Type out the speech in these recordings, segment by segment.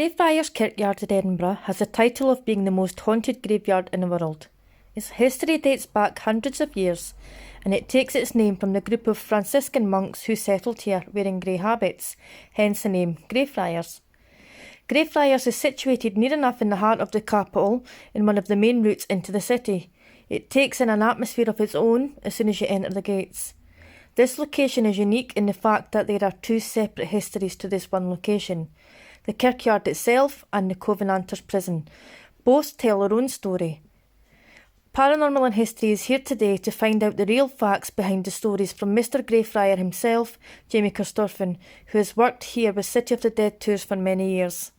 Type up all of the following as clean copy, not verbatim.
Greyfriars kirkyard in Edinburgh has the title of being the most haunted graveyard in the world. Its history dates back hundreds of years, and it takes its name from the group of Franciscan monks who settled here wearing grey habits, hence the name Greyfriars. Greyfriars is situated near enough in the heart of the capital in one of the main routes into the city. It takes in an atmosphere of its own as soon as you enter the gates. This location is unique in the fact that there are two separate histories to this one location. The kirkyard itself and the Covenanters prison. Both tell their own story. Paranormal and History is here today to find out the real facts behind the stories from Mr. Greyfriar himself, Jamie Corstorphine, who has worked here with City of the Dead tours for many years.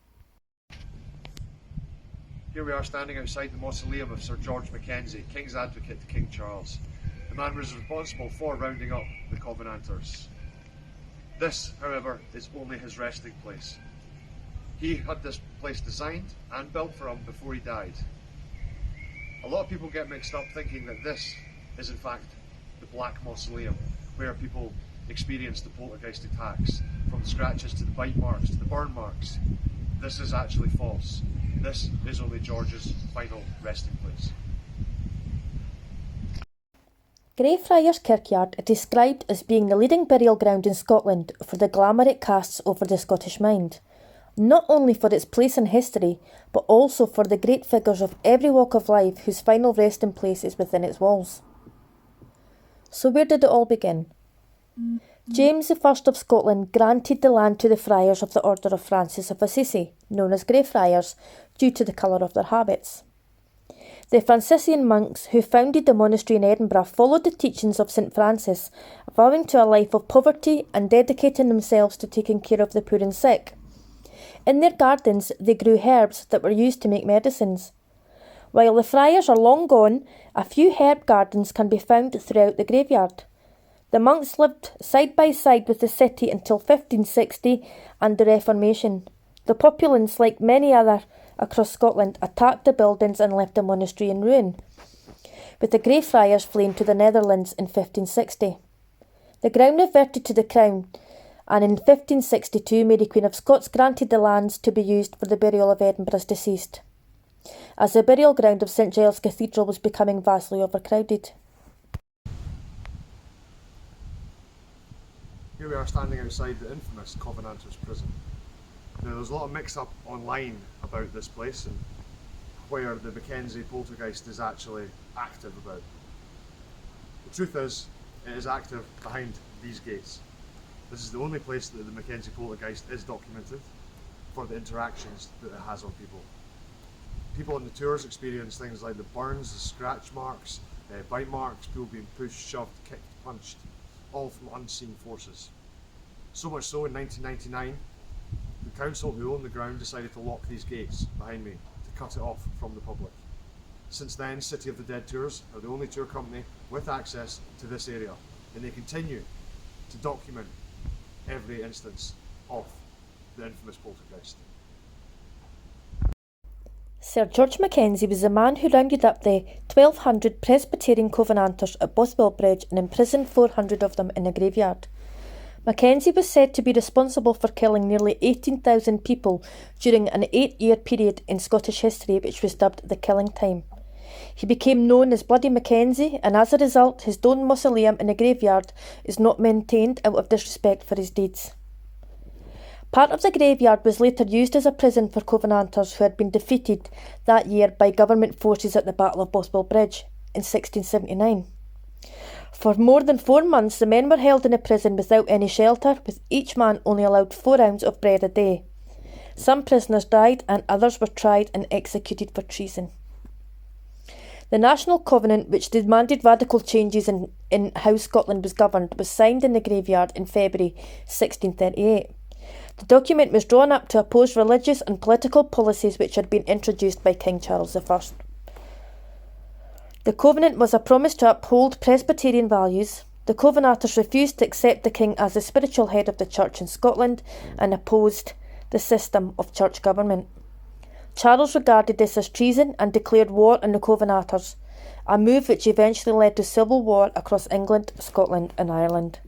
Here we are standing outside the mausoleum of Sir George McKenzie, King's Advocate to King Charles. The man was responsible for rounding up the Covenanters. This, however, is only his resting place. He had this place designed and built for him before he died. A lot of people get mixed up thinking that this is in fact the Black Mausoleum, where people experience the poltergeist attacks, from the scratches to the bite marks to the burn marks. This is actually false. This is only George's final resting place. Greyfriars Kirkyard is described as being the leading burial ground in Scotland for the glamour it casts over the Scottish mind. Not only for its place in history, but also for the great figures of every walk of life whose final resting place is within its walls. So where did it all begin? James I of Scotland granted the land to the friars of the Order of Francis of Assisi, known as Greyfriars, due to the colour of their habits. The Franciscan monks who founded the monastery in Edinburgh followed the teachings of St Francis, vowing to a life of poverty and dedicating themselves to taking care of the poor and sick. In their gardens they grew herbs that were used to make medicines. While the friars are long gone, a few herb gardens can be found throughout the graveyard. The monks lived side by side with the city until 1560 and the Reformation. The populace, like many other across Scotland, attacked the buildings and left the monastery in ruin, with the Greyfriars fleeing to the Netherlands in 1560. The ground reverted to the Crown, and in 1562 Mary Queen of Scots granted the lands to be used for the burial of Edinburgh's deceased, as the burial ground of St Giles Cathedral was becoming vastly overcrowded. Here we are standing outside the infamous Covenanters prison. Now there's a lot of mix-up online about this place and where the Mackenzie poltergeist is actually active about. The truth is, it is active behind these gates. This is the only place that the Mackenzie poltergeist is documented for the interactions that it has on people. People on the tours experience things like the burns, the scratch marks, bite marks, people being pushed, shoved, kicked, punched, all from unseen forces. So much so in 1999, the council who own the ground decided to lock these gates behind me to cut it off from the public. Since then, City of the Dead Tours are the only tour company with access to this area, and they continue to document every instance of the infamous poltergeist. Sir George McKenzie was the man who rounded up the 1,200 Presbyterian Covenanters at Bothwell Bridge and imprisoned 400 of them in a graveyard. Mackenzie was said to be responsible for killing nearly 18,000 people during an 8-year period in Scottish history which was dubbed the Killing Time. He became known as Bloody Mackenzie, and as a result his stone mausoleum in the graveyard is not maintained out of disrespect for his deeds. Part of the graveyard was later used as a prison for Covenanters who had been defeated that year by government forces at the Battle of Bothwell Bridge in 1679. For more than 4 months the men were held in a prison without any shelter, with each man only allowed 4 ounces of bread a day. Some prisoners died and others were tried and executed for treason. The National Covenant, which demanded radical changes in how Scotland was governed, was signed in the graveyard in February 1638. The document was drawn up to oppose religious and political policies which had been introduced by King Charles I. The Covenant was a promise to uphold Presbyterian values. The Covenanters refused to accept the king as the spiritual head of the church in Scotland and opposed the system of church government. Charles regarded this as treason and declared war on the Covenanters, a move which eventually led to civil war across England, Scotland and Ireland.